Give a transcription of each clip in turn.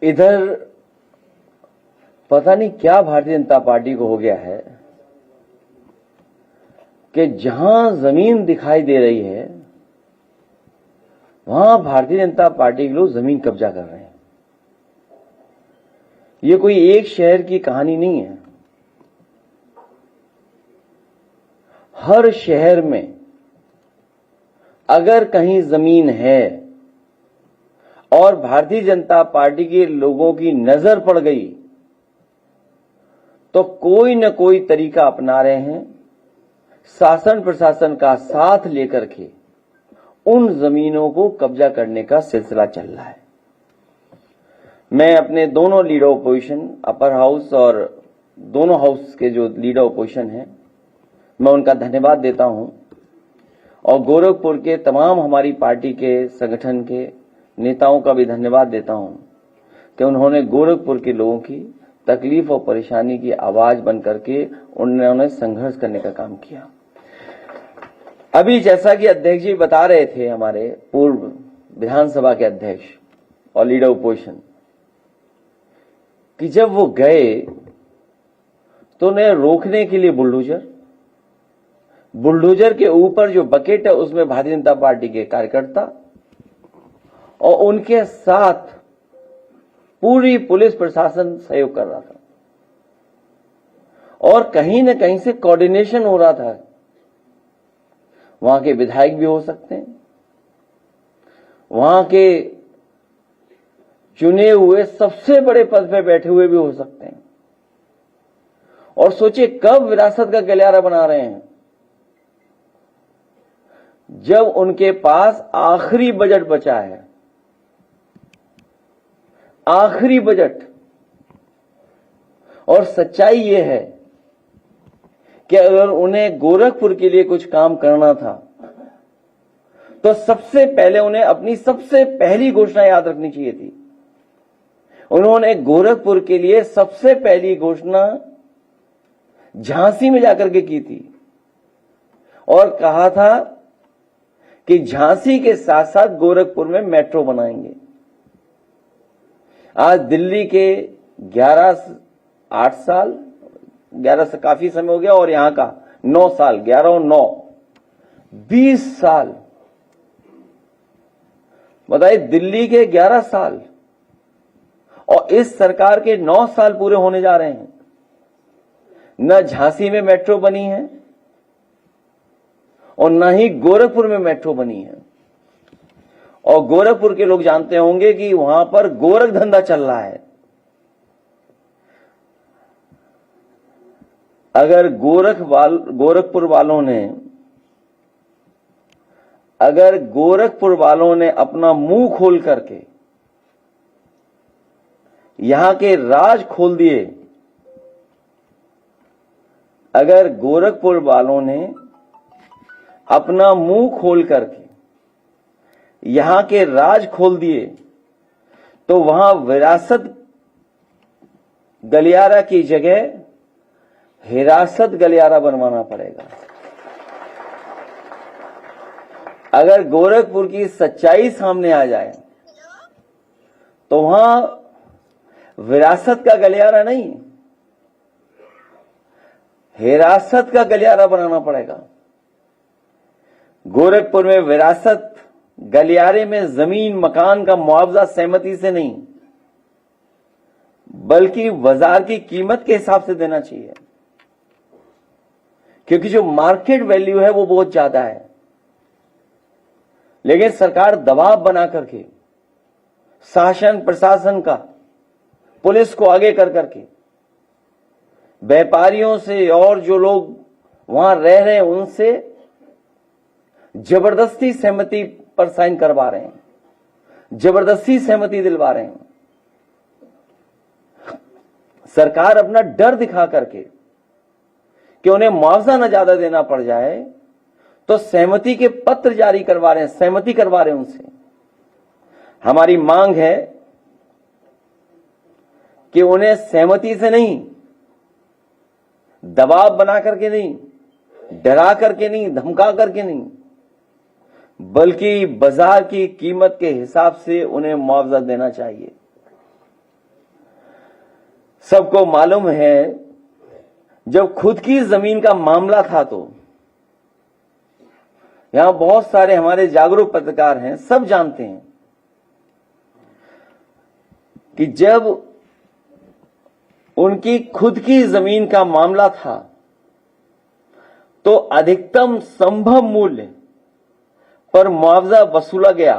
इधर पता नहीं क्या भारतीय जनता पार्टी को हो गया है कि जहां जमीन दिखाई दे रही है वहां भारतीय जनता पार्टी के लोग जमीन कब्जा कर रहे हैं। ये कोई एक शहर की कहानी नहीं है। हर शहर में अगर कहीं जमीन है और भारतीय जनता पार्टी के लोगों की नजर पड़ गई तो कोई न कोई तरीका अपना रहे हैं शासन प्रशासन का साथ लेकर के उन जमीनों को कब्जा करने का सिलसिला चल रहा है। मैं अपने दोनों लीडर ऑपोजिशन, अपर हाउस और दोनों हाउस के जो लीडर ऑपोजिशन हैं, मैं उनका धन्यवाद देता हूं और गोरखपुर के तमाम हमारी पार्टी के संगठन के नेताओं का भी धन्यवाद देता हूं कि उन्होंने गोरखपुर के लोगों की तकलीफ और परेशानी की आवाज बन करके उन्होंने संघर्ष करने का काम किया। अभी जैसा कि अध्यक्ष जी बता रहे थे, हमारे पूर्व विधानसभा के अध्यक्ष और लीडर ऑपोजिशन, कि जब वो गए तो उन्हें रोकने के लिए बुलडोजर के ऊपर जो बकेट है उसमें भारतीय जनता पार्टी के कार्यकर्ता और उनके साथ पूरी पुलिस प्रशासन सहयोग कर रहा था और कहीं न कहीं से कोऑर्डिनेशन हो रहा था। वहां के विधायक भी हो सकते हैं, वहां के चुने हुए सबसे बड़े पद पे बैठे हुए भी हो सकते हैं। और सोचिए कब विरासत का गलियारा बना रहे हैं, जब उनके पास आखिरी बजट बचा है, आखिरी बजट। और सच्चाई यह है कि अगर उन्हें गोरखपुर के लिए कुछ काम करना था तो सबसे पहले उन्हें अपनी सबसे पहली घोषणा याद रखनी चाहिए थी। उन्होंने गोरखपुर के लिए सबसे पहली घोषणा झांसी में जाकर के की थी और कहा था कि झांसी के साथ साथ गोरखपुर में मेट्रो बनाएंगे। आज दिल्ली के 8 साल, 11 से काफी समय हो गया और यहां का 9 साल, 11 और 9, 20 साल। बताइए, दिल्ली के 11 साल और इस सरकार के 9 साल पूरे होने जा रहे हैं। न झांसी में मेट्रो बनी है और न ही गोरखपुर में मेट्रो बनी है। और गोरखपुर के लोग जानते होंगे कि वहां पर गोरख धंधा चल रहा है। अगर गोरखपुर वालों ने अपना मुंह खोल करके यहां के राज खोल दिए, अगर गोरखपुर वालों ने अपना मुंह खोल करके यहां के राज खोल दिए तो वहां विरासत गलियारा की जगह हिरासत गलियारा बनवाना पड़ेगा। अगर गोरखपुर की सच्चाई सामने आ जाए तो वहां विरासत का गलियारा नहीं, हिरासत का गलियारा बनाना पड़ेगा। गोरखपुर में विरासत गलियारे में जमीन मकान का मुआवजा सहमति से नहीं बल्कि बाजार की कीमत के हिसाब से देना चाहिए, क्योंकि जो मार्केट वैल्यू है वो बहुत ज्यादा है। लेकिन सरकार दबाव बना करके शासन प्रशासन का, पुलिस को आगे कर करके व्यापारियों से और जो लोग वहां रह रहे हैं उनसे जबरदस्ती सहमति पर साइन करवा रहे हैं, जबरदस्ती सहमति दिलवा रहे हैं। सरकार अपना डर दिखा करके कि उन्हें मुआवजा न ज्यादा देना पड़ जाए तो सहमति के पत्र जारी करवा रहे हैं, सहमति करवा रहे हैं उनसे। हमारी मांग है कि उन्हें सहमति से नहीं, दबाव बना करके नहीं, डरा करके नहीं, धमका करके नहीं, बल्कि बाजार की कीमत के हिसाब से उन्हें मुआवजा देना चाहिए। सबको मालूम है जब खुद की जमीन का मामला था तो यहां बहुत सारे हमारे जागरूक पत्रकार हैं, सब जानते हैं कि जब उनकी खुद की जमीन का मामला था तो अधिकतम संभव मूल्य पर मुआवजा वसूला गया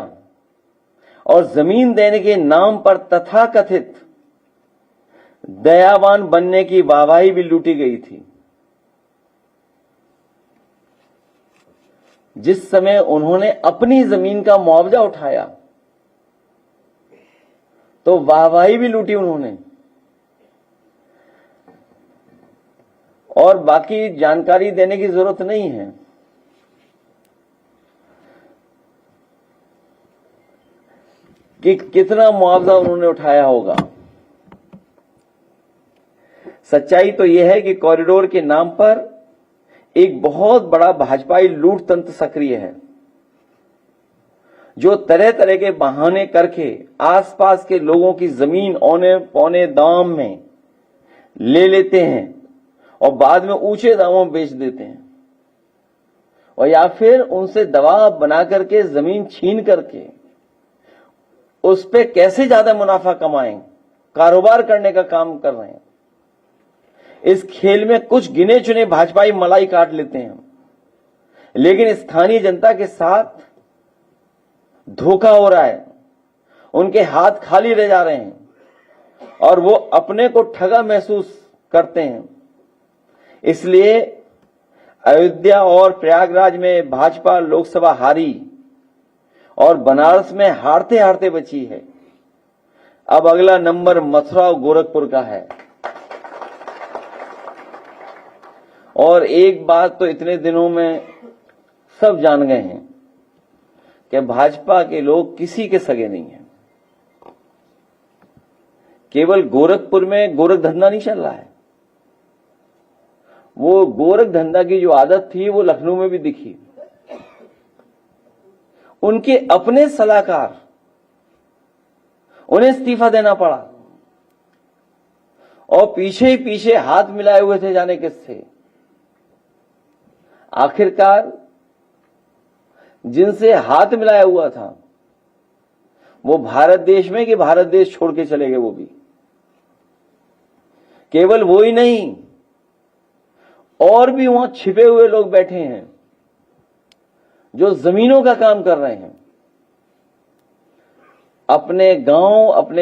और जमीन देने के नाम पर तथाकथित दयावान बनने की वाहवाही भी लूटी गई थी। जिस समय उन्होंने अपनी जमीन का मुआवजा उठाया तो वाहवाही भी लूटी उन्होंने। और बाकी जानकारी देने की जरूरत नहीं है। कि कितना मुआवजा उन्होंने उठाया होगा। सच्चाई तो यह है कि कॉरिडोर के नाम पर एक बहुत बड़ा भाजपाई लूट तंत्र सक्रिय है, जो तरह तरह के बहाने करके आसपास के लोगों की जमीन औने पौने दाम में ले लेते हैं और बाद में ऊंचे दामों में बेच देते हैं, और या फिर उनसे दबाव बना करके जमीन छीन करके उस पे कैसे ज्यादा मुनाफा कमाएं, कारोबार करने का काम कर रहे हैं। इस खेल में कुछ गिने चुने भाजपाई मलाई काट लेते हैं, लेकिन स्थानीय जनता के साथ धोखा हो रहा है। उनके हाथ खाली रह जा रहे हैं और वो अपने को ठगा महसूस करते हैं। इसलिए अयोध्या और प्रयागराज में भाजपा लोकसभा हारी और बनारस में हारते हारते बची है। अब अगला नंबर मथुरा और गोरखपुर का है। और एक बात तो इतने दिनों में सब जान गए हैं कि भाजपा के लोग किसी के सगे नहीं हैं। केवल गोरखपुर में गोरख धंधा नहीं चल रहा है, वो गोरख धंधा की जो आदत थी वो लखनऊ में भी दिखी। उनके अपने सलाहकार, उन्हें इस्तीफा देना पड़ा और पीछे ही पीछे हाथ मिलाए हुए थे जाने किससे। आखिरकार जिनसे हाथ मिलाया हुआ था वो भारत देश में कि भारत देश छोड़ के चले गए। वो भी केवल वो ही नहीं, और भी वहां छिपे हुए लोग बैठे हैं जो जमीनों का काम कर रहे हैं। अपने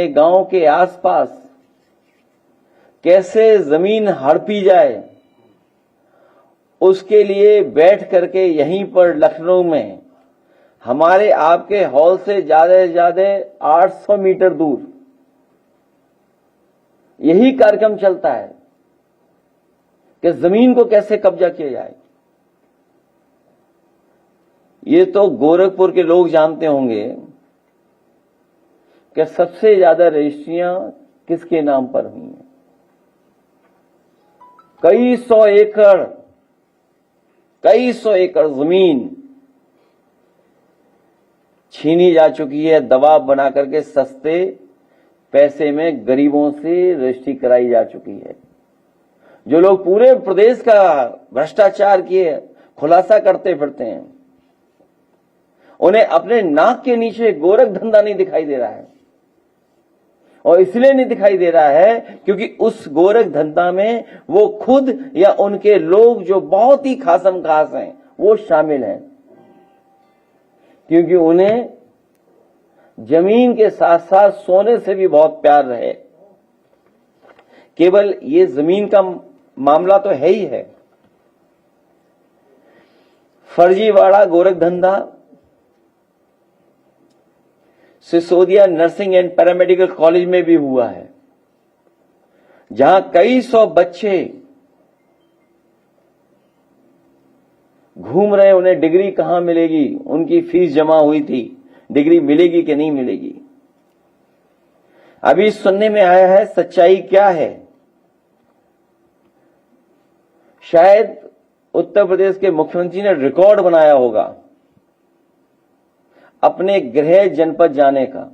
गांव के आसपास कैसे जमीन हड़पी जाए उसके लिए बैठ करके यहीं पर लखनऊ में हमारे आपके हॉल से ज्यादा 800 मीटर दूर यही कार्यक्रम चलता है कि जमीन को कैसे कब्जा किया जाए। ये तो गोरखपुर के लोग जानते होंगे कि सबसे ज्यादा रजिस्ट्रियां किसके नाम पर हुई हैं। कई सौ एकड़ जमीन छीनी जा चुकी है। दबाव बना करके सस्ते पैसे में गरीबों से रजिस्ट्री कराई जा चुकी है। जो लोग पूरे प्रदेश का भ्रष्टाचार किए खुलासा करते फिरते हैं, उन्हें अपने नाक के नीचे गोरख धंधा नहीं दिखाई दे रहा है। और इसलिए नहीं दिखाई दे रहा है क्योंकि उस गोरख धंधा में वो खुद या उनके लोग जो बहुत ही खासम खास हैं वो शामिल हैं। क्योंकि उन्हें जमीन के साथ साथ सोने से भी बहुत प्यार रहे। केवल ये जमीन का मामला तो है ही है। फर्जीवाड़ा गोरख धंधा Sisodia nursing and paramedical college में भी हुआ है, जहां कई सौ बच्चे घूम रहे, उन्हें डिग्री कहां मिलेगी, उनकी फीस जमा हुई थी, डिग्री मिलेगी कि नहीं मिलेगी। अभी सुनने में आया है, सच्चाई क्या है, शायद उत्तर प्रदेश के मुख्यमंत्री ने रिकॉर्ड बनाया होगा अपने गृह जनपद जाने का।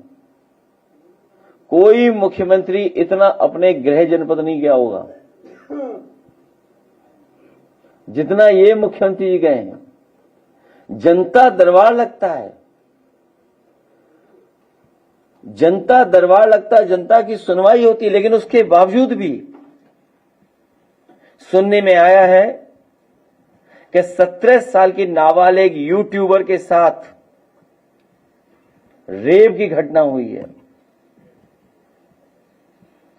कोई मुख्यमंत्री इतना अपने गृह जनपद नहीं गया होगा जितना ये मुख्यमंत्री जी गए हैं। जनता दरबार लगता है, जनता दरबार लगता है, जनता की सुनवाई होती है, लेकिन उसके बावजूद भी सुनने में आया है कि 17 साल की नाबालिग यूट्यूबर के साथ रेप की घटना हुई है।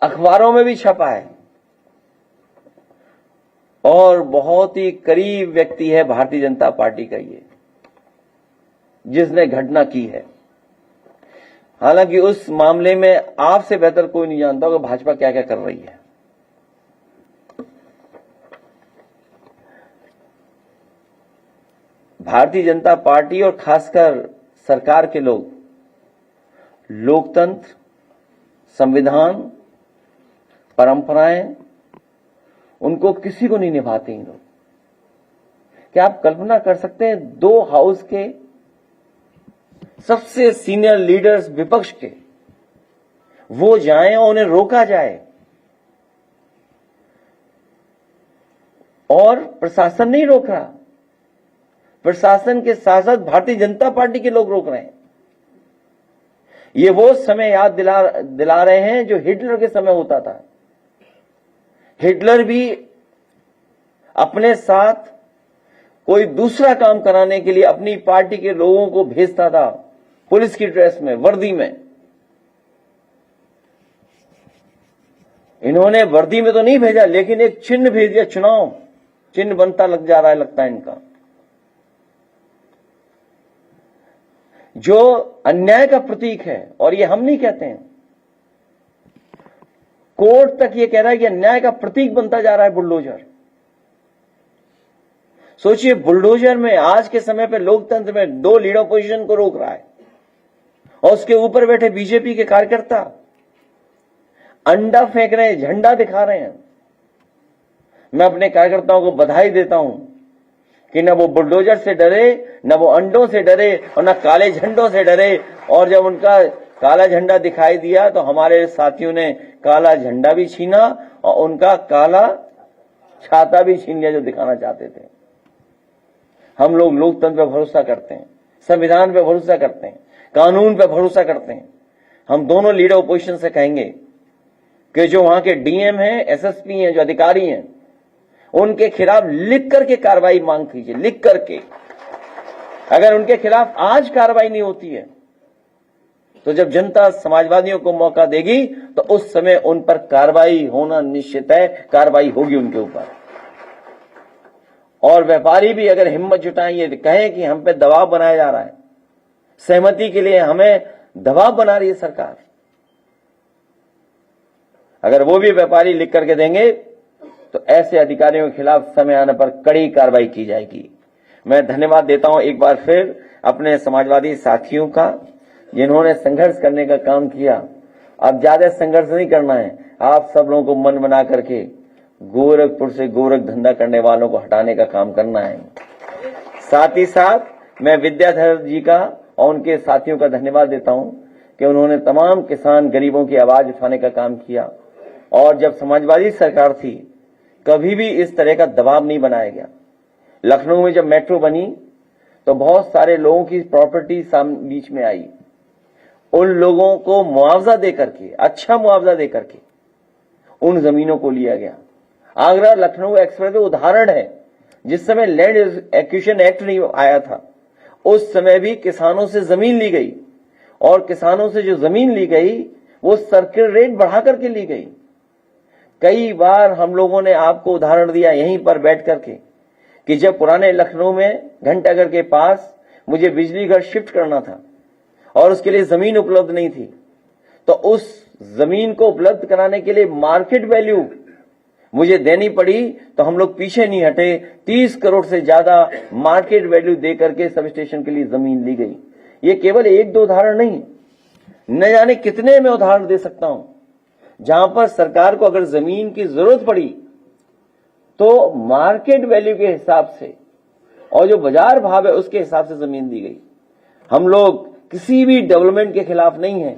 अखबारों में भी छपा है और बहुत ही करीब व्यक्ति है भारतीय जनता पार्टी का ये, जिसने घटना की है। हालांकि उस मामले में आपसे बेहतर कोई नहीं जानता कि भाजपा क्या क्या कर रही है। भारतीय जनता पार्टी और खासकर सरकार के लोग लोकतंत्र, संविधान, परंपराएं, उनको किसी को नहीं निभाते इन लोग। क्या आप कल्पना कर सकते हैं 2 हाउस के सबसे सीनियर लीडर्स विपक्ष के वो जाएं और उन्हें रोका जाए और प्रशासन नहीं रोक रहा, प्रशासन के साथ साथ भारतीय जनता पार्टी के लोग रोक रहे हैं। ये वो समय याद दिला रहे हैं जो हिटलर के समय होता था। हिटलर भी अपने साथ कोई दूसरा काम कराने के लिए अपनी पार्टी के लोगों को भेजता था, पुलिस की ड्रेस में, वर्दी में। इन्होंने वर्दी में तो नहीं भेजा, लेकिन एक चिन्ह भेज दिया, चुनाव चिन्ह बनता लग जा रहा है लगता है इनका, जो अन्याय का प्रतीक है। और ये हम नहीं कहते हैं, कोर्ट तक ये कह रहा है कि अन्याय का प्रतीक बनता जा रहा है बुलडोजर। सोचिए, बुलडोजर में आज के समय पे लोकतंत्र में 2 लीडर ऑपोजिशन को रोक रहा है और उसके ऊपर बैठे बीजेपी के कार्यकर्ता अंडा फेंक रहे हैं, झंडा दिखा रहे हैं। मैं अपने कार्यकर्ताओं को बधाई देता हूं कि न वो बुलडोजर से डरे, न वो अंडों से डरे और न काले झंडों से डरे। और जब उनका काला झंडा दिखाई दिया तो हमारे साथियों ने काला झंडा भी छीना और उनका काला छाता भी छीन लिया जो दिखाना चाहते थे। हम लोग लोकतंत्र पर भरोसा करते हैं, संविधान पर भरोसा करते हैं, कानून पर भरोसा करते हैं। हम दोनों लीडर ओपोजिशन से कहेंगे कि जो वहां के डीएम हैं, एसएसपी हैं, जो अधिकारी हैं, उनके खिलाफ लिख करके कार्रवाई मांग कीजिए, लिख करके। अगर उनके खिलाफ आज कार्रवाई नहीं होती है तो जब जनता समाजवादियों को मौका देगी तो उस समय उन पर कार्रवाई होना निश्चित है, कार्रवाई होगी उनके ऊपर। और व्यापारी भी अगर हिम्मत जुटाएं, ये कहें कि हम पे दबाव बनाया जा रहा है, सहमति के लिए हमें दबाव बना रही है सरकार, अगर वो भी व्यापारी लिख करके देंगे तो ऐसे अधिकारियों के खिलाफ समय आने पर कड़ी कार्रवाई की जाएगी। मैं धन्यवाद देता हूं एक बार फिर अपने समाजवादी साथियों का, जिन्होंने संघर्ष करने का काम किया। अब ज्यादा संघर्ष नहीं करना है, आप सब लोगों को मन बना करके गोरखपुर से गोरख धंधा करने वालों को हटाने का काम करना है। साथ ही साथ मैं विद्याधर जी का और उनके साथियों का धन्यवाद देता हूं कि उन्होंने तमाम किसान गरीबों की आवाज उठाने का काम किया। और जब समाजवादी सरकार थी कभी भी इस तरह का दबाव नहीं बनाया गया। लखनऊ में जब मेट्रो बनी तो बहुत सारे लोगों की प्रॉपर्टी बीच में आई, उन लोगों को मुआवजा देकर के, अच्छा मुआवजा देकर के उन जमीनों को लिया गया। आगरा लखनऊ एक्सप्रेस उदाहरण है, जिस समय लैंड एक्विजिशन एक्ट नहीं आया था उस समय भी किसानों से जमीन ली गई, और किसानों से जो जमीन ली गई वो सर्किल रेट बढ़ा करके ली गई। कई बार हम लोगों ने आपको उदाहरण दिया यहीं पर बैठ करके कि जब पुराने लखनऊ में घंटाघर के पास मुझे बिजली घर शिफ्ट करना था और उसके लिए जमीन उपलब्ध नहीं थी, तो उस जमीन को उपलब्ध कराने के लिए मार्केट वैल्यू मुझे देनी पड़ी, तो हम लोग पीछे नहीं हटे। 30 करोड़ से ज्यादा मार्केट वैल्यू दे करके सब स्टेशन के लिए जमीन ली गई। ये केवल 1-2 उदाहरण नहीं, न जाने कितने मैं उदाहरण दे सकता हूं जहां पर सरकार को अगर जमीन की जरूरत पड़ी तो मार्केट वैल्यू के हिसाब से और जो बाजार भाव है उसके हिसाब से जमीन दी गई। हम लोग किसी भी डेवलपमेंट के खिलाफ नहीं है,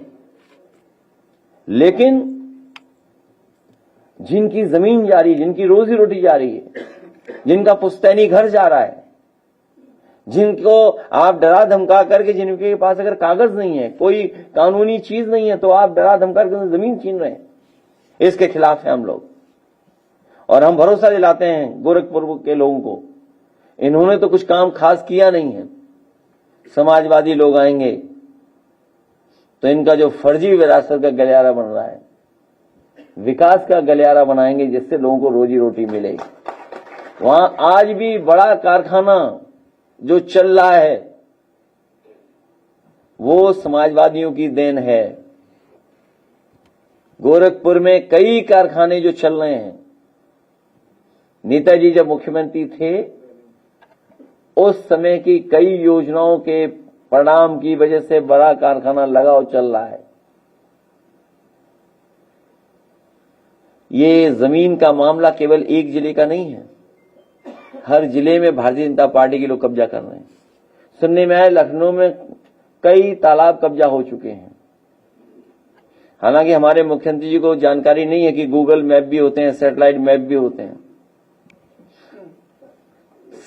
लेकिन जिनकी जमीन जा रही है, जिनकी रोजी रोटी जा रही है, जिनका पुश्तैनी घर जा रहा है, जिनको आप डरा धमका करके, जिनके पास अगर कागज नहीं है, कोई कानूनी चीज नहीं है, तो आप डरा धमका करके जमीन छीन रहे हैं, इसके खिलाफ है हम लोग। और हम भरोसा दिलाते हैं गोरखपुर के लोगों को, इन्होंने तो कुछ काम खास किया नहीं है। समाजवादी लोग आएंगे तो इनका जो फर्जी विरासत का गलियारा बन रहा है, विकास का गलियारा बनाएंगे, जिससे लोगों को रोजी रोटी मिलेगी। वहां आज भी बड़ा कारखाना जो चल रहा है वो समाजवादियों की देन है। गोरखपुर में कई कारखाने जो चल रहे हैं, नेताजी जब मुख्यमंत्री थे उस समय की कई योजनाओं के परिणाम की वजह से बड़ा कारखाना लगा और चल रहा है। ये जमीन का मामला केवल एक जिले का नहीं है, हर जिले में भारतीय जनता पार्टी के लोग कब्जा कर रहे हैं। सुनने में आया लखनऊ में कई तालाब कब्जा हो चुके हैं। हालांकि हमारे मुख्यमंत्री जी को जानकारी नहीं है कि गूगल मैप भी होते हैं, सैटेलाइट मैप भी होते हैं।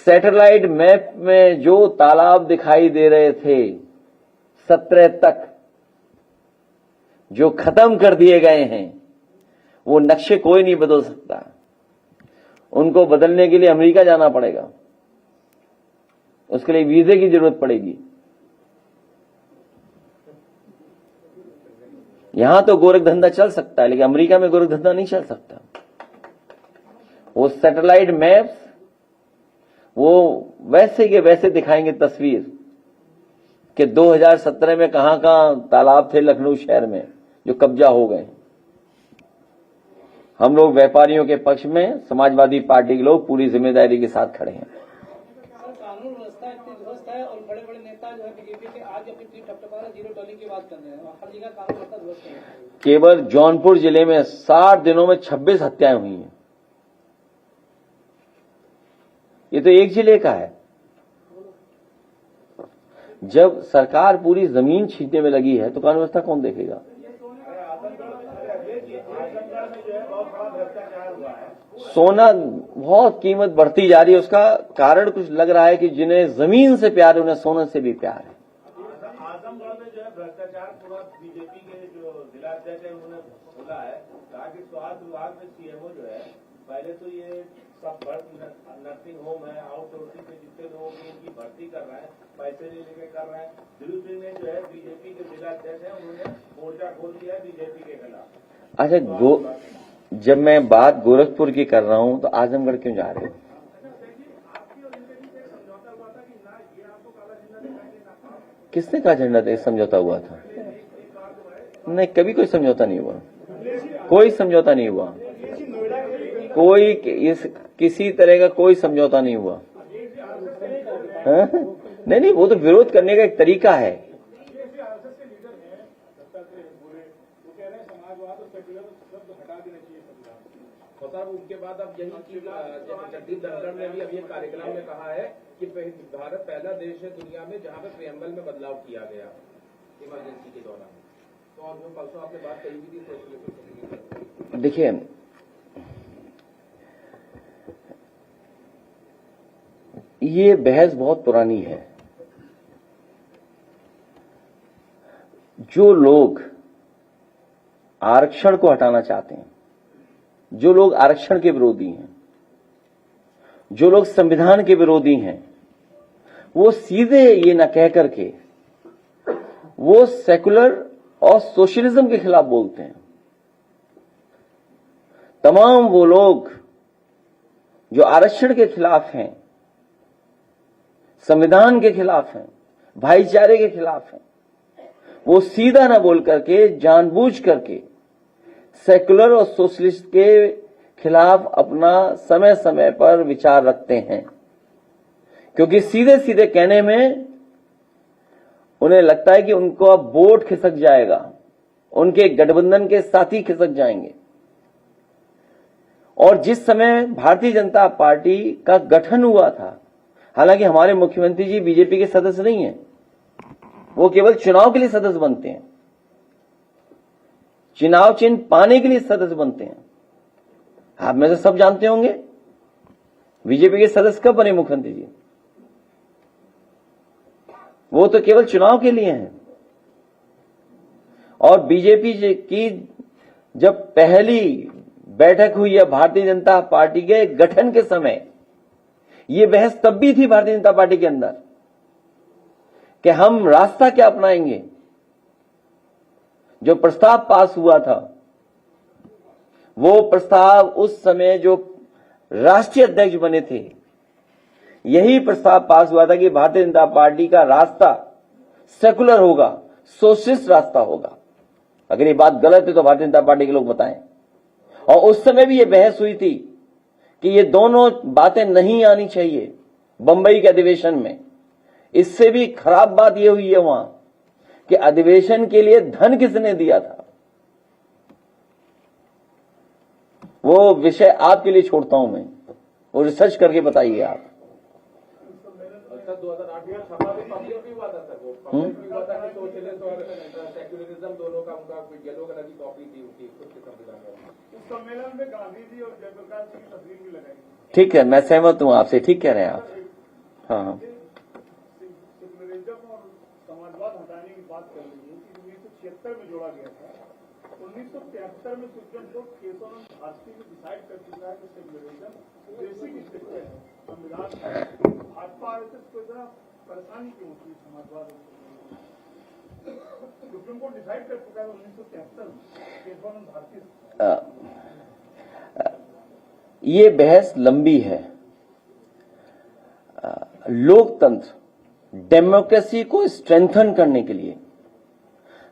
सैटेलाइट मैप में जो तालाब दिखाई दे रहे थे 17 तक, जो खत्म कर दिए गए हैं, वो नक्शे कोई नहीं बदल सकता। उनको बदलने के लिए अमेरिका जाना पड़ेगा, उसके लिए वीजे की जरूरत पड़ेगी। यहां तो गोरख धंधा चल सकता है, लेकिन अमेरिका में गोरख धंधा नहीं चल सकता। वो सैटेलाइट मैप्स वो वैसे के वैसे दिखाएंगे तस्वीर कि 2017 में कहां तालाब थे लखनऊ शहर में जो कब्जा हो गए। हम लोग व्यापारियों के पक्ष में, समाजवादी पार्टी के लोग पूरी जिम्मेदारी के साथ खड़े हैं। कानून व्यवस्था इतनी ध्वस्त है और बड़े बड़े नेता जो है बीजेपी के आज अपनी ठपठपा जीरो टॉलरेंस की बात कर रहे हैं और हर जगह कानून व्यवस्था ध्वस्त है। केवल जौनपुर जिले में 60 दिनों में 26 हत्याएं हुई हैं। ये तो एक जिले का है। जब सरकार पूरी जमीन छीनने में लगी है तो कानून व्यवस्था कौन देखेगा? सोना बहुत कीमत बढ़ती जा रही है, उसका कारण कुछ लग रहा है कि जिन्हें जमीन से प्यार है उन्हें सोने से भी प्यार है। आजमगढ़ में जो है भ्रष्टाचार पूरा बीजेपी के जो जिलाध्यक्ष है उन्होंने बोला है, कहा कि स्वास्थ्य विभाग में सीएमओ जो है पहले तो ये सब नर्सिंग होम है, आउटसोर्सिंग पे जितने लोगों की इनकी भर्ती कर रहा है, पैसे ले लेके कर रहा है। दिलीप सिंह ने जो है बीजेपी के जिलाध्यक्ष है, उन्होंने मोर्चा खोल दिया है बीजेपी के खिलाफ। अच्छा, जब मैं बात गोरखपुर की कर रहा हूं तो आजमगढ़ क्यों जा रहे हो? किसने कहा झंडा दे समझौता हुआ था? नहीं, कभी कोई समझौता नहीं हुआ, कोई समझौता नहीं हुआ, कोई किसी तरह का कोई समझौता नहीं हुआ। नहीं, वो तो विरोध करने का एक तरीका है। उनके बाद अब यही की जगदीप धनखड़ ने भी अभी एक कार्यक्रम में कहा है कि भारत पहला देश है दुनिया में जहां पे प्रियम्बल में बदलाव किया गया इमरजेंसी के दौरान। तो और जो परसों आपने बात कही भी थी, देखिए, ये बहस बहुत पुरानी है। जो लोग आरक्षण को हटाना चाहते हैं, जो लोग आरक्षण के विरोधी हैं, जो लोग संविधान के विरोधी हैं, वो सीधे ये न कह करके वो सेकुलर और सोशलिज्म के खिलाफ बोलते हैं। तमाम वो लोग जो आरक्षण के खिलाफ हैं, संविधान के खिलाफ हैं, भाईचारे के खिलाफ हैं, वो सीधा ना बोल करके जानबूझ करके सेकुलर और सोशलिस्ट के खिलाफ अपना समय समय पर विचार रखते हैं, क्योंकि सीधे सीधे कहने में उन्हें लगता है कि उनको अब वोट खिसक जाएगा, उनके गठबंधन के साथी खिसक जाएंगे। और जिस समय भारतीय जनता पार्टी का गठन हुआ था, हालांकि हमारे मुख्यमंत्री जी बीजेपी के सदस्य नहीं हैं, वो केवल चुनाव के लिए सदस्य बनते हैं। चुनाव चिन्ह पाने के लिए सदस्य बनते हैं। आप में से सब जानते होंगे बीजेपी के सदस्य कब बने मुख्यमंत्री जी? वो तो केवल चुनाव के लिए हैं। और बीजेपी की जब पहली बैठक हुई है भारतीय जनता पार्टी के गठन के समय, ये बहस तब भी थी भारतीय जनता पार्टी के अंदर कि हम रास्ता क्या अपनाएंगे। जो प्रस्ताव पास हुआ था, वो प्रस्ताव उस समय जो राष्ट्रीय अध्यक्ष बने थे, यही प्रस्ताव पास हुआ था कि भारतीय जनता पार्टी का रास्ता सेकुलर होगा, सोशलिस्ट रास्ता होगा। अगर ये बात गलत है तो भारतीय जनता पार्टी के लोग बताएं। और उस समय भी ये बहस हुई थी कि ये दोनों बातें नहीं आनी चाहिए बंबई के अधिवेशन में। इससे भी खराब बात ये हुई है वहां कि अधिवेशन के लिए धन किसने दिया था, वो विषय आपके लिए छोड़ता हूं मैं, वो रिसर्च करके बताइए आप। 2008 में सभा में पब्लिक भी हुआ था सर, वो पब्लिक भी हुआ था कि सोशलिस्ट और सेक्युलरिज्म दोनों का उनका कोई येलो कलर की कॉपी थी उनकी खुद के संविधान में। उस सम्मेलन में गांधी जी और जयप्रकाश जी की तस्वीर भी लगाई। ठीक है, मैं सहमत हूं आपसे, ठीक कह रहे हैं आप। हाँ, सेक्युलरिज्म और समाजवाद हटाने की बात कर लीजिए कि 1976 में जोड़ा गया था। 1973 में सुप्रीम कोर्ट केशवानंद भारती ने डिसाइड कर चुका है कि सेक्युलरिज्म बेसिक स्ट्रक्चर है संविधान। भाजपा आरएसएस को इतना परेशानी क्यों होती है समाजवाद? सुप्रीम कोर्ट डिसाइड कर चुका है 1973 में केशवानंद भारती। ये बहस लंबी है। लोकतंत्र, डेमोक्रेसी को स्ट्रेंथन करने के लिए,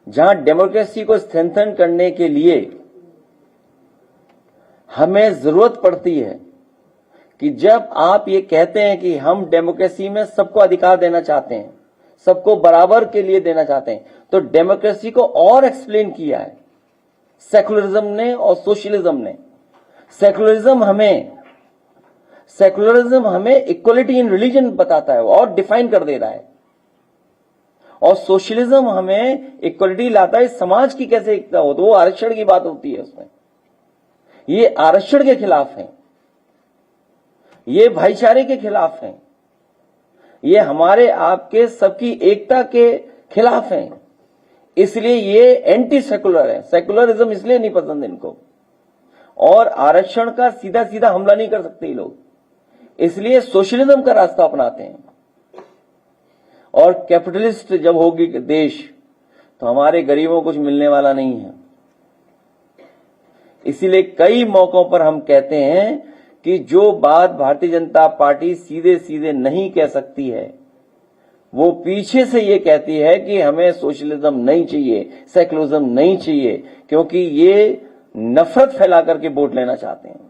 जहां डेमोक्रेसी को स्ट्रेंथन करने के लिए हमें जरूरत पड़ती है कि जब आप ये कहते हैं कि हम डेमोक्रेसी में सबको अधिकार देना चाहते हैं, सबको बराबर के लिए देना चाहते हैं, तो डेमोक्रेसी को और एक्सप्लेन किया है सेकुलरिज्म ने और सोशलिज्म ने। सेकुलरिज्म हमें इक्वलिटी इन रिलीजन बताता है और डिफाइन कर दे रहा है, और सोशलिज्म हमें इक्वलिटी लाता है समाज की कैसे एकता हो, तो वो आरक्षण की बात होती है उसमें। ये आरक्षण के खिलाफ है, ये भाईचारे के खिलाफ है, ये हमारे आपके सबकी एकता के खिलाफ है। इसलिए ये एंटी सेकुलर है। सेकुलरिज्म इसलिए नहीं पसंद इनको, और आरक्षण का सीधा सीधा हमला नहीं कर सकते लोग, इसलिए सोशलिज्म का रास्ता अपनाते हैं। और कैपिटलिस्ट जब होगी देश, तो हमारे गरीबों को कुछ मिलने वाला नहीं है। इसीलिए कई मौकों पर हम कहते हैं कि जो बात भारतीय जनता पार्टी सीधे सीधे नहीं कह सकती है, वो पीछे से ये कहती है कि हमें सोशलिज्म नहीं चाहिए, सेकुलरिज्म नहीं चाहिए, क्योंकि ये नफरत फैला करके वोट लेना चाहते हैं।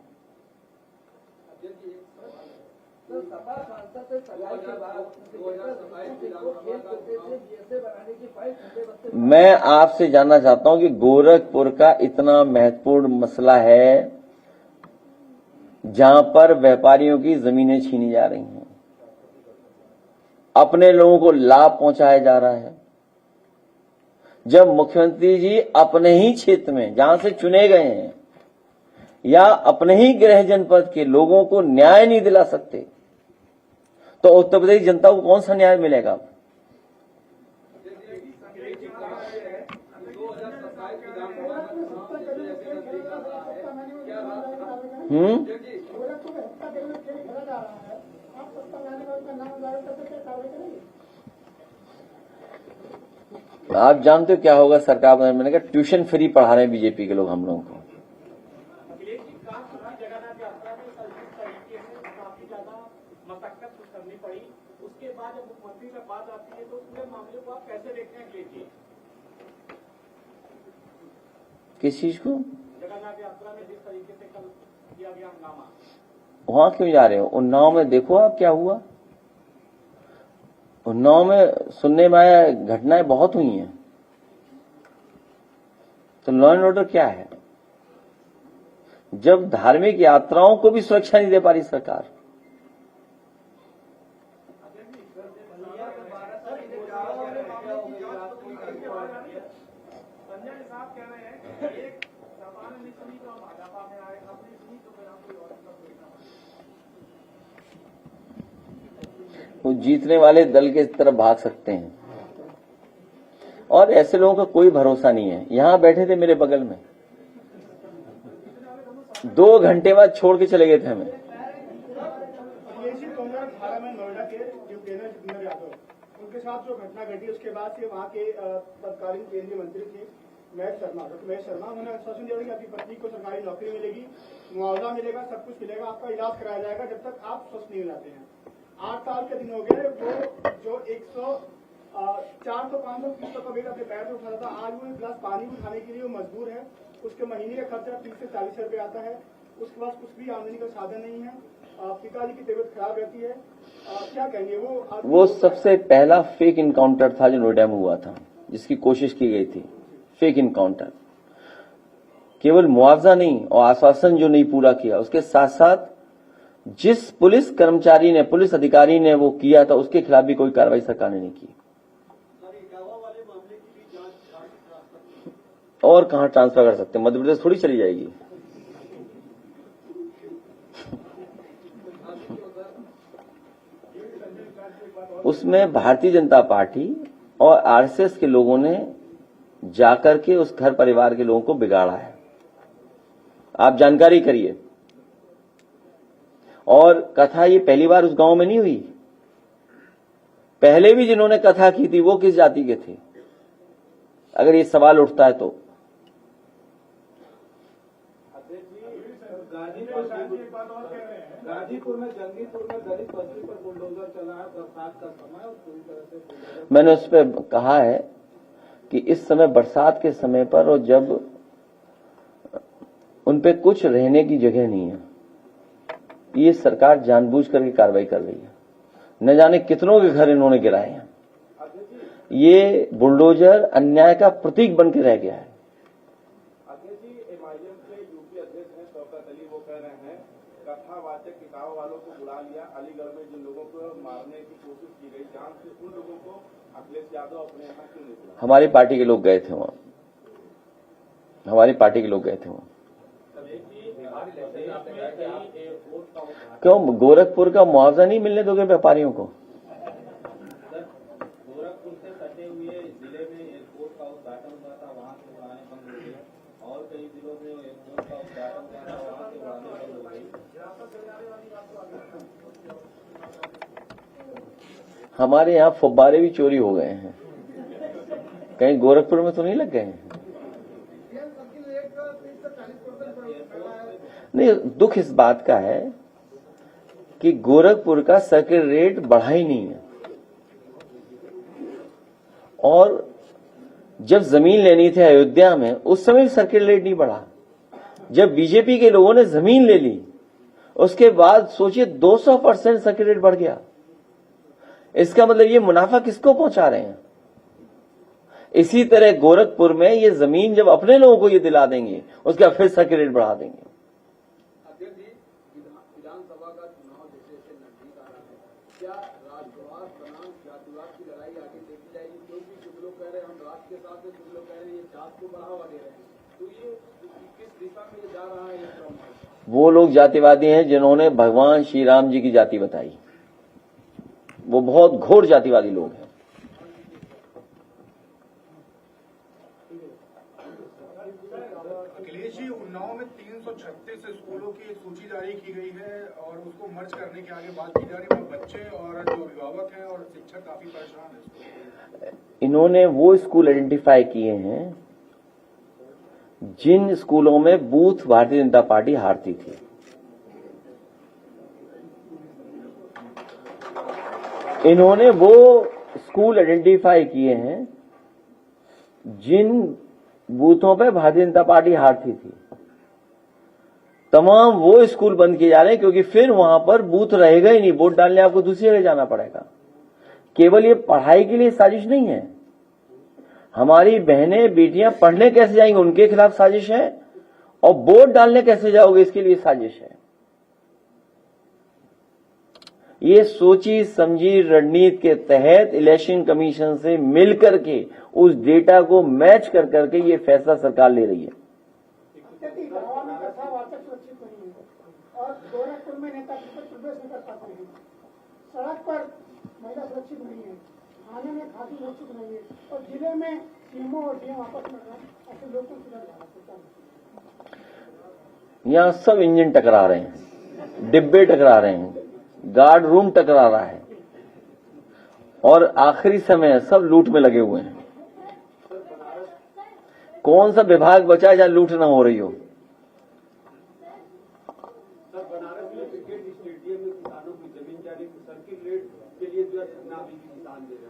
मैं आपसे जानना चाहता हूं कि गोरखपुर का इतना महत्वपूर्ण मसला है जहां पर व्यापारियों की जमीनें छीनी जा रही हैं, अपने लोगों को लाभ पहुंचाया जा रहा है, जब मुख्यमंत्री जी अपने ही क्षेत्र में जहां से चुने गए हैं या अपने ही गृह जनपद के लोगों को न्याय नहीं दिला सकते, तो उत्तर प्रदेश जनता को कौन सा न्याय मिलेगा? आप जानते हो क्या होगा सरकार में? मैंने कहा ट्यूशन फ्री पढ़ा रहे हैं बीजेपी के लोग हम लोगों को। उसके बाद जब मुख्यमंत्री में बात आती है तो पूरे मामले को आप कैसे देखते हैं? किस चीज को? जगन्नाथ यात्रा में जिस तरीके से कल किया गया हंगामा, वहां क्यों जा रहे हो? उन्नाव में देखो आप क्या हुआ। उन्नाव में सुनने में आया घटनाएं बहुत हुई हैं, तो लॉ एंड ऑर्डर क्या है? जब धार्मिक यात्राओं को भी सुरक्षा नहीं दे पा रही सरकार। संजय साहब कह रहे हैं वो जीतने वाले दल के तरफ भाग सकते हैं, और ऐसे लोगों का कोई भरोसा नहीं है। यहां बैठे थे मेरे बगल में, 2 घंटे बाद छोड़ के चले गए थे हमें। नोएडा के यूपीएनएल जितेंद्र यादव, उनके साथ जो घटना घटी उसके बाद से वहाँ के तत्कालीन केंद्रीय मंत्री थे महेश शर्मा, उन्होंने आश्वासन दिया कि आपकी पत्नी को सरकारी नौकरी मिलेगी, मुआवजा मिलेगा, सब कुछ मिलेगा, आपका इलाज कराया जाएगा जब तक आप स्वस्थ नहीं हो जाते हैं। 8 साल के दिन हो गए, वो जो 400-500 का वेट अपने पैर से उठाता था, आज वो एक गिलास पानी भी खाने के लिए वो मजबूर है। उसके महीने का खर्चा 30 से 40 रुपए आता है, उसके पास कुछ भी आमदनी का साधन नहीं है, पिताजी की तबीयत खराब रहती है। क्या कहेंगे? वो सबसे पहला फेक इनकाउंटर था जो नोएडा में हुआ था, जिसकी कोशिश की गई थी। फेक इनकाउंटर, केवल मुआवजा नहीं और आश्वासन जो नहीं पूरा किया, उसके साथ साथ जिस पुलिस कर्मचारी ने, पुलिस अधिकारी ने वो किया था, उसके खिलाफ भी कोई कार्रवाई सरकार ने नहीं की। और कहां ट्रांसफर कर सकते हैं? मध्य प्रदेश थोड़ी चली जाएगी। उसमें भारतीय जनता पार्टी और आरएसएस के लोगों ने जाकर के उस घर परिवार के लोगों को बिगाड़ा है। आप जानकारी करिए। और कथा ये पहली बार उस गांव में नहीं हुई, पहले भी जिन्होंने कथा की थी वो किस जाति के थे, अगर ये सवाल उठता है तो। गाजीपुर में जंगीपुर में दलित बस्ती पर बुलडोजर चला है, बरसात का समय और पूरी तरह से। मैंने उस पर कहा है कि इस समय बरसात के समय पर, और जब उन पे कुछ रहने की जगह नहीं है, ये सरकार जानबूझ करके कार्रवाई कर रही है। न जाने कितनों के घर इन्होंने गिराए हैं। ये बुलडोजर अन्याय का प्रतीक बन के रह गया है। कथावाचक किताब वालों को बुला लिया, अलीगढ़ में जिन लोगों को मारने की कोशिश की गई, जान से उन लोगों को अखिलेश यादव अपने यहाँ क्यों नहीं बुलाया? हमारी पार्टी के लोग गए थे वहां, हमारी पार्टी के लोग गए थे वहां। क्यों गोरखपुर का मुआवजा नहीं मिलने दोगे व्यापारियों को? गोरखपुर से सटे हुए जिले में एयरपोर्ट का उद्घाटन हुआ था, वहां से उड़ाने बंद हो गई, और कई जिलों में एयरपोर्ट का उद्घाटन हुआ था, वहां से उड़ाने बंद हो गई। हमारे यहाँ फुब्बारे भी चोरी हो गए हैं, कहीं गोरखपुर में तो नहीं लग गए हैं? नहीं, दुख इस बात का है कि गोरखपुर का सर्किट रेट बढ़ा ही नहीं है। और जब जमीन लेनी थी अयोध्या में, उस समय भी सर्किट रेट नहीं बढ़ा। जब बीजेपी के लोगों ने जमीन ले ली, उसके बाद सोचिए 200% सर्किट रेट बढ़ गया। इसका मतलब ये मुनाफा किसको पहुंचा रहे हैं? इसी तरह गोरखपुर में ये जमीन जब अपने लोगों को ये दिला देंगे, उसके बाद फिर सर्किट रेट बढ़ा देंगे। विधानसभा का चुनाव जैसे नजदीक आ रहा है, क्या राष्ट्रवाद बनाम जातिवाद की लड़ाई आगे देखी जाएगी? क्योंकि कुछ लोग कह रहे हैं हम राष्ट्र के साथ हैं, कुछ लोग कह रहे हैं ये जात को बढ़ावा दे रहे हैं, तो ये किस दिशा में जा रहा है ये क्रम? वो लोग जातिवादी हैं जिन्होंने भगवान श्री राम जी की जाति बताई, वो बहुत घोर जातिवादी लोग हैं। अखिलेश जी, उन्नाव में 336 स्कूलों की सूची जारी की गई है और उसको मर्ज करने के आगे बात की जा रही है। बच्चे और जो अभिभावक हैं और शिक्षक काफी परेशान हैं। इन्होंने वो स्कूल आइडेंटिफाई किए हैं जिन स्कूलों में बूथ भारतीय जनता पार्टी हारती थी। इन्होंने वो स्कूल आइडेंटिफाई किए हैं जिन बूथों पे भारतीय जनता पार्टी हारती थी। तमाम वो स्कूल बंद किए जा रहे हैं, क्योंकि फिर वहां पर बूथ रहेगा ही नहीं। वोट डालने आपको दूसरी जगह जाना पड़ेगा। केवल ये पढ़ाई के लिए साजिश नहीं है, हमारी बहनें बेटियां पढ़ने कैसे जाएंगी उनके खिलाफ साजिश है, और वोट डालने कैसे जाओगे इसके लिए साजिश है। ये सोची समझी रणनीति के तहत इलेक्शन कमीशन से मिलकर के उस डेटा को मैच कर करके ये फैसला सरकार ले रही है। स्थिति गाँव में कथा वाचक सुरक्षित नहीं है और गोरखपुर में नेता प्रवेश नहीं कर पाते हैं, सड़क पर महिला सुरक्षित नहीं है, थाने में खाती सुरक्षित नहीं है और जिले में सीएमओ और डीएम आपस में ऐसे लोग को सुधर जा रहा है। यहाँ सब इंजन टकरा रहे हैं, डिब्बे टकरा रहे हैं, गार्ड रूम टकरा रहा है और आखिरी समय सब लूट में लगे हुए हैं। कौन सा विभाग बचा है जहां लूट ना हो रही हो? सर, बनारस में क्रिकेट स्टेडियम में किसानों की जमीन जाने की सर्किट रेट के लिए जो है नामी किसान दे रहे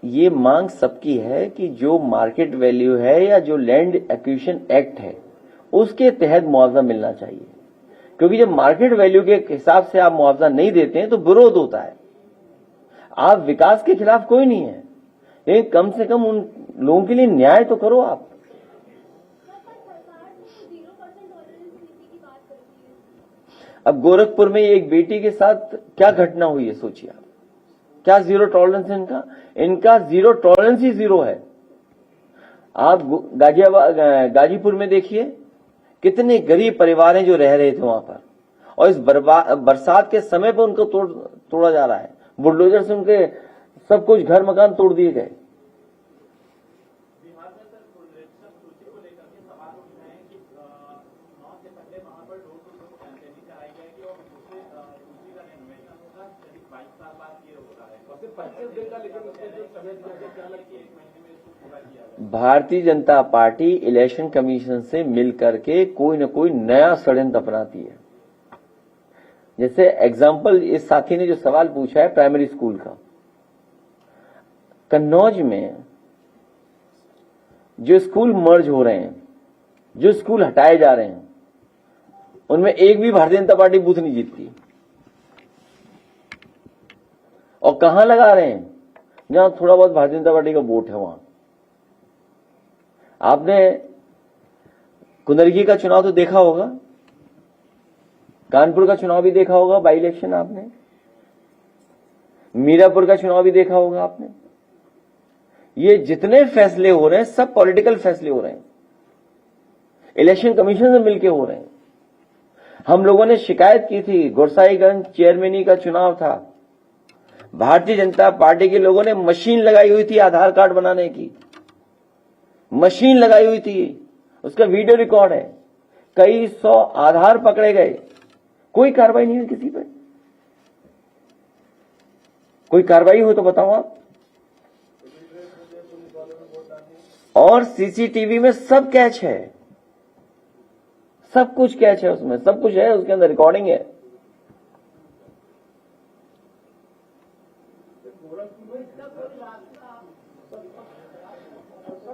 हैं। ये मांग सबकी है कि जो मार्केट वैल्यू है या जो लैंड एक्विजिशन एक्ट है उसके तहत मुआवजा मिलना चाहिए, क्योंकि जब मार्केट वैल्यू के हिसाब से आप मुआवजा नहीं देते हैं तो विरोध होता है। आप विकास के खिलाफ कोई नहीं है, लेकिन कम से कम उन लोगों के लिए न्याय तो करो आप। अब गोरखपुर में एक बेटी के साथ क्या घटना हुई है सोचिए आप। क्या जीरो टॉलरेंस है इनका जीरो टॉलरेंस ही जीरो है। आप गाजीपुर में देखिए कितने गरीब परिवार हैं जो रह रहे थे वहां पर, और इस बरसात के समय पर उनको तोड़ा जा रहा है। बुलडोजर से उनके सब कुछ घर मकान तोड़ दिए गए। बिहार में सर सूची को लेकर के सवाल उठ रहे हैं कि 9 से पहले वहां पर डोर टू डोर कैंपेनिंग कराई जाएगी और दूसरे सूची का रिनोवेशन होगा करीब 22 साल बाद ये होता है और सिर्फ 25 दिन का, लेकिन उसके जो समय दिया गया क्या लगता है 1 महीने में इसको पूरा किया जाए। Bharatiya Janata party election commission से मिल करके कोई न कोई नया षड्यंत्र अपनाती है। जैसे एग्जाम्पल इस साथी ने जो सवाल पूछा है प्राइमरी स्कूल का, कन्नौज में जो स्कूल मर्ज हो रहे हैं, जो स्कूल हटाए जा रहे हैं, उनमें एक भी भारतीय जनता पार्टी बूथ नहीं जीतती। और कहां लगा रहे हैं? जहां थोड़ा बहुत भारतीय जनता पार्टी का वोट है वहां। आपने कुंदरगी का चुनाव तो देखा होगा, कानपुर का चुनाव भी देखा होगा, बाई इलेक्शन आपने, मीरापुर का चुनाव भी देखा होगा आपने। ये जितने फैसले हो रहे हैं सब पॉलिटिकल फैसले हो रहे हैं, इलेक्शन कमीशन से मिलकर हो रहे हैं। हम लोगों ने शिकायत की थी, गोरसाईगंज चेयरमैनी का चुनाव था, भारतीय जनता पार्टी के लोगों ने मशीन लगाई हुई थी आधार कार्ड बनाने की, मशीन लगाई हुई थी, उसका वीडियो रिकॉर्ड है। कई 100 आधार पकड़े गए, कोई कार्रवाई नहीं हुई किसी पर। कोई कार्रवाई हो तो बताओ आप। और सीसीटीवी में सब कैच है, सब कुछ कैच है, उसमें सब कुछ है, उसके अंदर रिकॉर्डिंग है।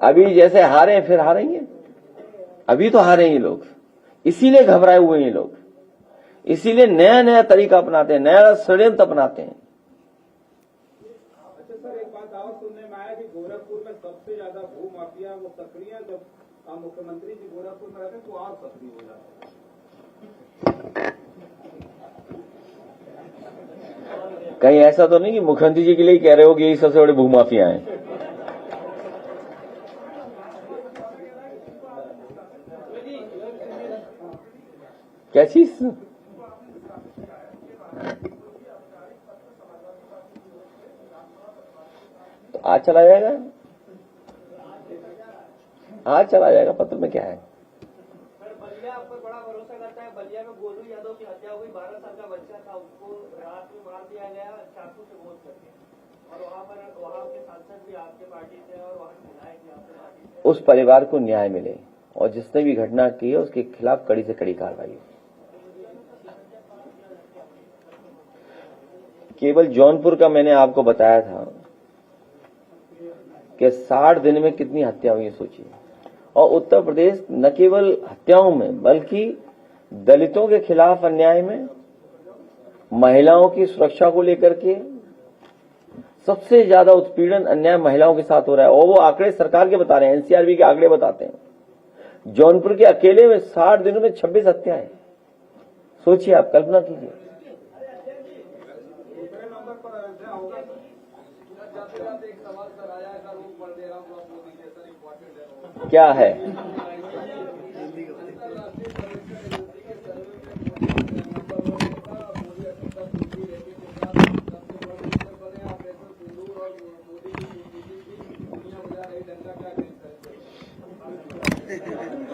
अभी जैसे हारे फिर हारेंगे, अभी तो हारे ये लोग, इसीलिए घबराए हुए हैं ये लोग, इसीलिए नया नया तरीका अपनाते हैं, नया षड्यंत्र अपनाते हैं। अच्छा सर, एक बात और सुनने में आया कि गोरखपुर में सबसे ज्यादा भू माफिया वो सक्रिय है। जब मुख्यमंत्री जी गोरखपुर में रहते हैं तो और सक्रिय हो जाते हैं। कहीं ऐसा तो नहीं कि मुख्यमंत्री जी के लिए कह रहे हो कि यही सबसे बड़े भूमाफिया हैं? क्या चीज? तो आज चला जाएगा, आज चला जाएगा, पत्र में क्या है? सर, बलिया आप पर बड़ा भरोसा करता है। बलिया में गोलू यादव की हत्या हुई, 12 साल का बच्चा था, उसको रात में मार दिया गया चाकू से गोद करके, और वहां के सांसद भी आपके पार्टी से और वहां विधायक भी आपके पार्टी से। उस परिवार को न्याय मिले और जिसने भी घटना की है उसके खिलाफ कड़ी से कड़ी कार्रवाई हो। केवल जौनपुर का मैंने आपको बताया था कि 60 दिन में कितनी हत्या हुई है सोचिए। और उत्तर प्रदेश न केवल हत्याओं में बल्कि दलितों के खिलाफ अन्याय में, महिलाओं की सुरक्षा को लेकर के सबसे ज्यादा उत्पीड़न अन्याय महिलाओं के साथ हो रहा है। और वो आंकड़े सरकार के बता रहे हैं, एनसीआरबी के आंकड़े बताते हैं। जौनपुर के अकेले में 60 दिनों में 26 हत्याएं। सोचिए आप, कल्पना कीजिए। क्या है?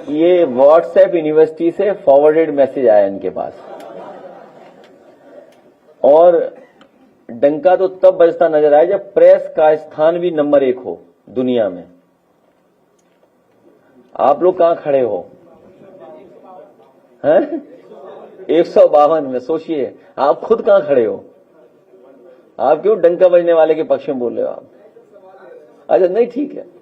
ये व्हाट्सएप यूनिवर्सिटी से फॉरवर्डेड मैसेज आया इनके पास, और डंका तो तब बजता नजर आया जब प्रेस का स्थान भी नंबर 1 हो दुनिया में। आप लोग कहां खड़े हो? हैं? 152 में। सोचिए आप खुद कहां खड़े हो? आप क्यों डंका बजने वाले के पक्ष में बोल रहे हो आप? अच्छा नहीं, ठीक है।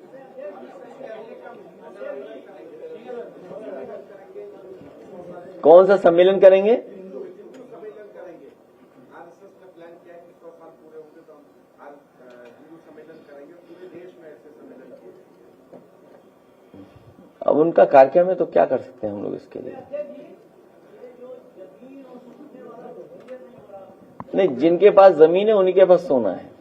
कौन सा सम्मेलन करेंगे? अब उनका कार्यक्रम है तो क्या कर सकते हैं हम लोग इसके लिए? नहीं, जिनके पास जमीन है उन्हीं के पास सोना है।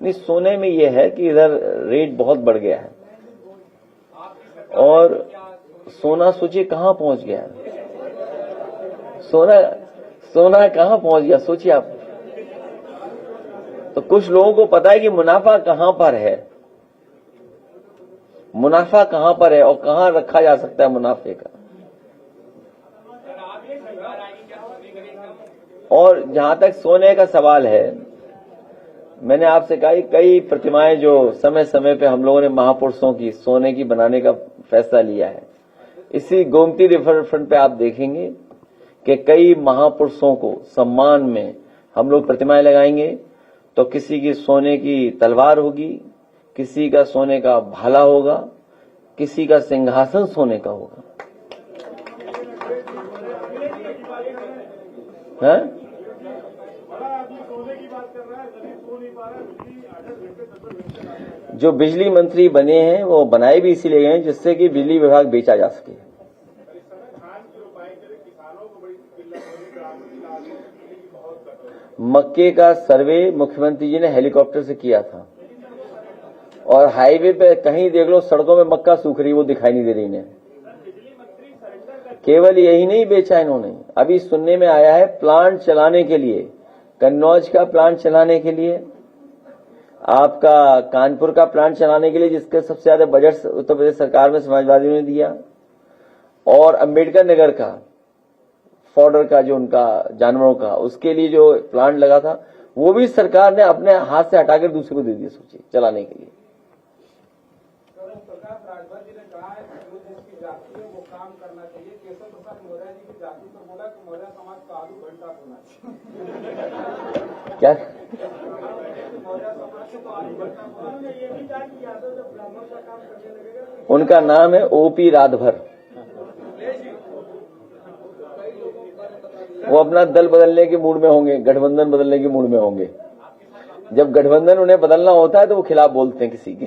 नहीं, सोने में यह है कि इधर रेट बहुत बढ़ गया है, और सोना सोचिए कहां पहुंच गया है। सोना कहां पहुंच गया सोचिए आप। तो कुछ लोगों को पता है कि मुनाफा कहां पर है, मुनाफा कहां पर है और कहां रखा जा सकता है मुनाफे का। और जहां तक सोने का सवाल है, मैंने आपसे कहा कई प्रतिमाएं जो समय समय पे हम लोगों ने महापुरुषों की सोने की बनाने का फैसला लिया है। इसी गोमती रिवर फ्रंट पे आप देखेंगे कि कई महापुरुषों को सम्मान में हम लोग प्रतिमाएं लगाएंगे। तो किसी की सोने की तलवार होगी, किसी का सोने का भाला होगा, किसी का सिंहासन सोने का होगा। हैं? जो बिजली मंत्री बने हैं वो बनाए भी इसीलिए गए हैं जिससे कि बिजली विभाग बेचा जा सके। मक्के का सर्वे मुख्यमंत्री जी ने हेलीकॉप्टर से किया था, और हाईवे पे कहीं देख लो सड़कों में मक्का सूख रही, वो दिखाई नहीं दे रही इन्हें। केवल यही नहीं बेचा इन्होंने, अभी सुनने में आया है प्लांट चलाने के लिए, कन्नौज का प्लांट चलाने के लिए, आपका कानपुर का प्लांट चलाने के लिए जिसके सबसे ज्यादा बजट उत्तर प्रदेश सरकार में समाजवादियों ने दिया, और अंबेडकर नगर का फॉर्डर का जो उनका जानवरों का उसके लिए जो प्लांट लगा था वो भी सरकार ने अपने हाथ से हटाकर दूसरे को दे दिया, सोचिए, चलाने के लिए। राजभर जी ने कहा है कि जो जिसकी जाति है वो काम करना चाहिए। केशव प्रसाद मौर्य जी की जाति पर बोला कि मौर्य समाज का आलू घंटा होना चाहिए। क्या? मौर्य समाज से तो आलू घंटा होना। ये भी कहा कि यादव जब ब्राह्मण का काम करने लगेगा। उनका नाम है ओपी राधभर। वो अपना दल बदलने के मूड में होंगे, गठबंधन बदलने के मूड में होंगे। जब गठबंधन उन्हें बदलना होता है तो वो खिलाफ बोलते हैं किसी के।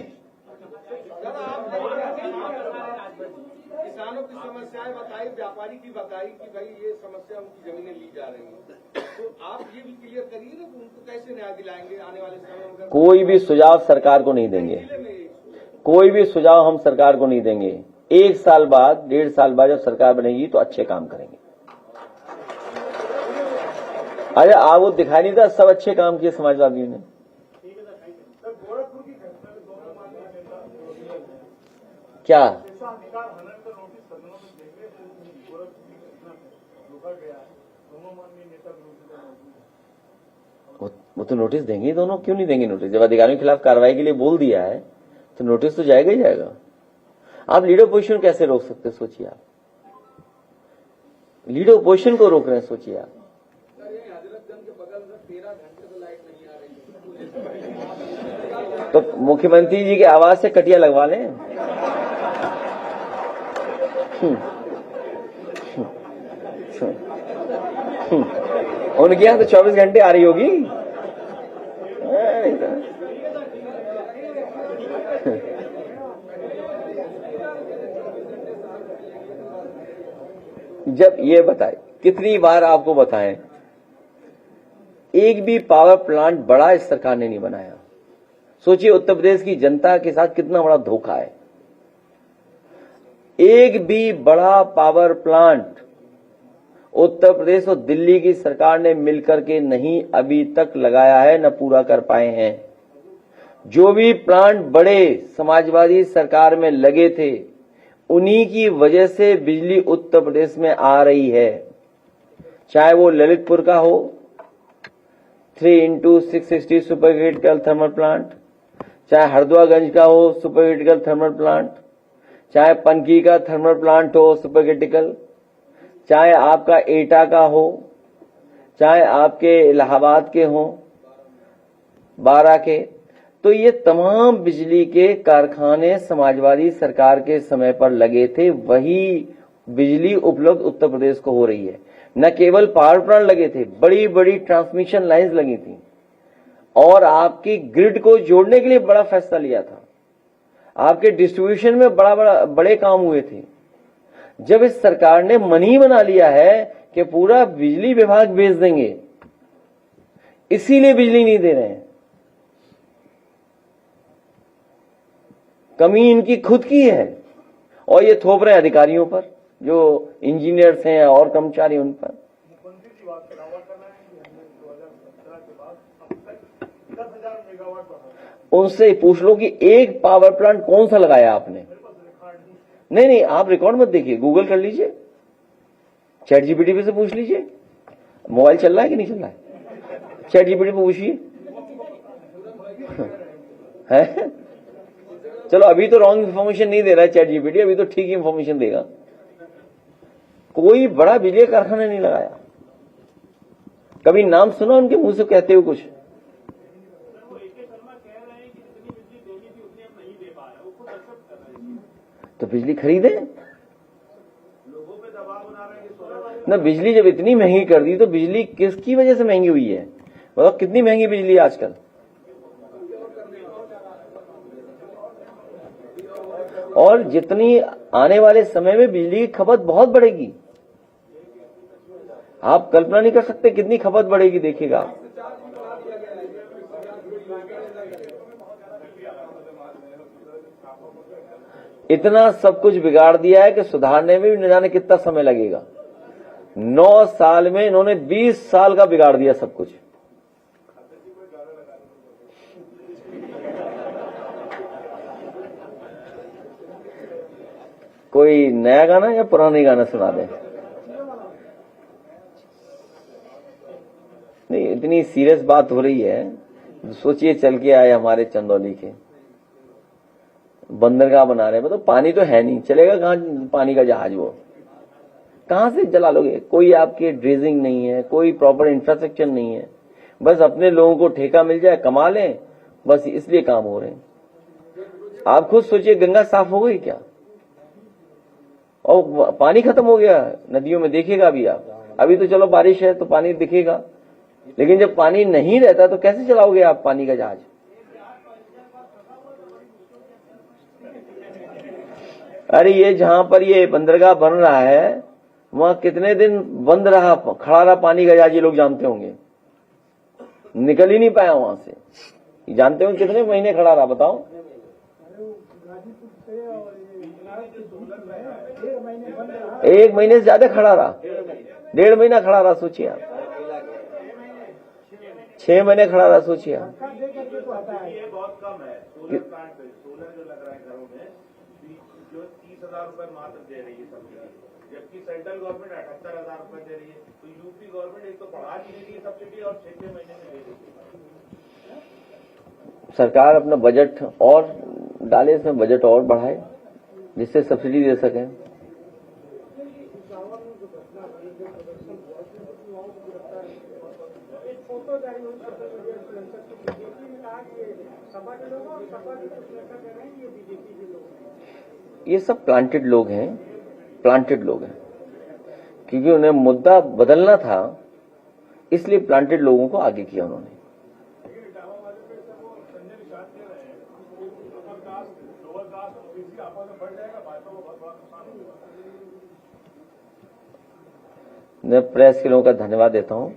किसानों की समस्याएं बताई, व्यापारी की बताई कि भाई ये समस्या उनकी जमीनें ली जा रही हैं, तो आप ये भी क्लियर करिए ना उनको कैसे न्याय दिलाएंगे आने वाले समय में। कोई भी सुझाव सरकार को नहीं देंगे, कोई भी सुझाव हम सरकार को नहीं देंगे। 1 साल बाद 1.5 साल बाद जब सरकार बनेगी तो अच्छे काम करेंगे। अरे आप वो दिखाई नहीं था, सब अच्छे काम किए समाजवादियों ने। क्या वो तो नोटिस देंगे ही दोनों, क्यों नहीं देंगे नोटिस? जब अधिकारियों के खिलाफ कार्रवाई के लिए बोल दिया है तो नोटिस तो जाएगा ही जाएगा। आप लीडर पोजीशन कैसे रोक सकते, सोचिए आप। लीडर पोजीशन को रोक रहे हैं, सोचिए आप। तो मुख्यमंत्री जी के आवाज से कटिया लगवा लें। उनके यहाँ तो 24 घंटे आ रही होगी। जब ये बताए, कितनी बार आपको बताएं, एक भी पावर प्लांट बड़ा इस सरकार ने नहीं बनाया। सोचिए उत्तर प्रदेश की जनता के साथ कितना बड़ा धोखा है। एक भी बड़ा पावर प्लांट उत्तर प्रदेश और दिल्ली की सरकार ने मिलकर के नहीं अभी तक लगाया है, न पूरा कर पाए हैं। जो भी प्लांट बड़े समाजवादी सरकार में लगे थे, उन्हीं की वजह से बिजली उत्तर प्रदेश में आ रही है। चाहे वो ललितपुर का हो 3x660 super critical thermal plant, चाहे हरदोईगंज का हो सुपर क्रिटिकल थर्मल प्लांट, चाहे पनकी का थर्मल प्लांट हो सुपर क्रिटिकल, चाहे आपका एटा का हो, चाहे आपके इलाहाबाद के हो 12 के, तो ये तमाम बिजली के कारखाने समाजवादी सरकार के समय पर लगे थे। वही बिजली उपलब्ध उत्तर प्रदेश को हो रही है। न केवल पावर प्लांट लगे थे, बड़ी बड़ी ट्रांसमिशन लाइंस लगी थी और आपकी ग्रिड को जोड़ने के लिए बड़ा फैसला लिया था। आपके डिस्ट्रीब्यूशन में बड़े काम हुए थे। जब इस सरकार ने मन ही बना लिया है कि पूरा बिजली विभाग बेच देंगे, इसीलिए बिजली नहीं दे रहे हैं। कमी इनकी खुद की है और ये थोप रहे हैं अधिकारियों पर, जो इंजीनियर्स हैं और कर्मचारी उन पर। मुख्यमंत्री की बात दावा कर रहे हैं कि हमने 2017 के बाद अब तक 10,000 मेगावाट बढ़ा। उनसे पूछ लो कि एक पावर प्लांट कौन सा लगाया आपने। नहीं, आप रिकॉर्ड मत देखिए, गूगल कर लीजिए, चैट जीपीटी पे से पूछ लीजिए। मोबाइल चल रहा है कि नहीं चल रहा है, चैट जीपीटी पे पूछिए। है चलो, अभी तो रॉन्ग इन्फॉर्मेशन नहीं दे रहा है चैट जीपीटी, अभी तो ठीक इन्फॉर्मेशन देगा। कोई बड़ा बिजली कारखाना नहीं लगाया। कभी नाम सुना उनके मुंह से कहते हुए कुछ? तो बिजली खरीदे, लोगों पे दबाव बना रहे हैं कि सोलर ना। बिजली जब इतनी महंगी कर दी तो बिजली किसकी वजह से महंगी हुई है? मतलब कितनी महंगी बिजली है आजकल। और जितनी आने वाले समय में बिजली की खपत बहुत बढ़ेगी। आप कल्पना नहीं कर सकते कितनी खपत बढ़ेगी, देखिएगा। इतना सब कुछ बिगाड़ दिया है कि सुधारने में भी न जाने कितना समय लगेगा। 9 साल में इन्होंने 20 साल का बिगाड़ दिया सब कुछ। कोई नया गाना या पुराने गाना सुना दें? नहीं, इतनी सीरियस बात हो रही है। सोचिए, चल के आए हमारे चंदौली के, बंदरगाह बना रहे हैं, मतलब पानी तो है नहीं, चलेगा कहां पानी का जहाज? वो कहां से चला लोगे? कोई आपके ड्रेजिंग नहीं है, कोई प्रॉपर इंफ्रास्ट्रक्चर नहीं है। बस अपने लोगों को ठेका मिल जाए, कमा लें, बस इसलिए काम हो रहे हैं। आप खुद सोचिए, गंगा साफ हो गई क्या? और पानी खत्म हो गया नदियों में, देखिएगा अभी आप। अभी तो चलो बारिश है तो पानी दिखेगा, लेकिन जब पानी नहीं रहता तो कैसे चलाओगे आप पानी का जहाज? अरे ये जहां पर ये बंदरगाह बन रहा है, वहां कितने दिन बंद रहा, खड़ा रहा पानी का जहाज, ये लोग जानते होंगे। निकल ही नहीं पाया वहां से। जानते होंगे कितने महीने खड़ा रहा, बताओ? 1 महीने से ज्यादा खड़ा रहा, 1.5 महीना खड़ा रहा, सोचिए आप। 6 महीने खड़ा रहा, सोचिए आप। ये बहुत कम है। सोलर प्लांट पे सोलर जो लग रहा है घरों में, जो 30,000 रुपए मात्र दे रही है सब्सिडी, जबकि सेंट्रल गवर्नमेंट 78,000 रुपए दे रही है। तो यूपी गवर्नमेंट एक तो बढ़ा नहीं रही है सब्सिडी और 6 महीने में दे रही है। सरकार अपना बजट और डाले, इसमें बजट और बढ़ाए जिससे सब्सिडी दे सके। ये सब प्लांटेड लोग हैं, क्योंकि उन्हें मुद्दा बदलना था, इसलिए प्लांटेड लोगों को आगे किया उन्होंने। मैं प्रेस के लोगों का धन्यवाद देता हूं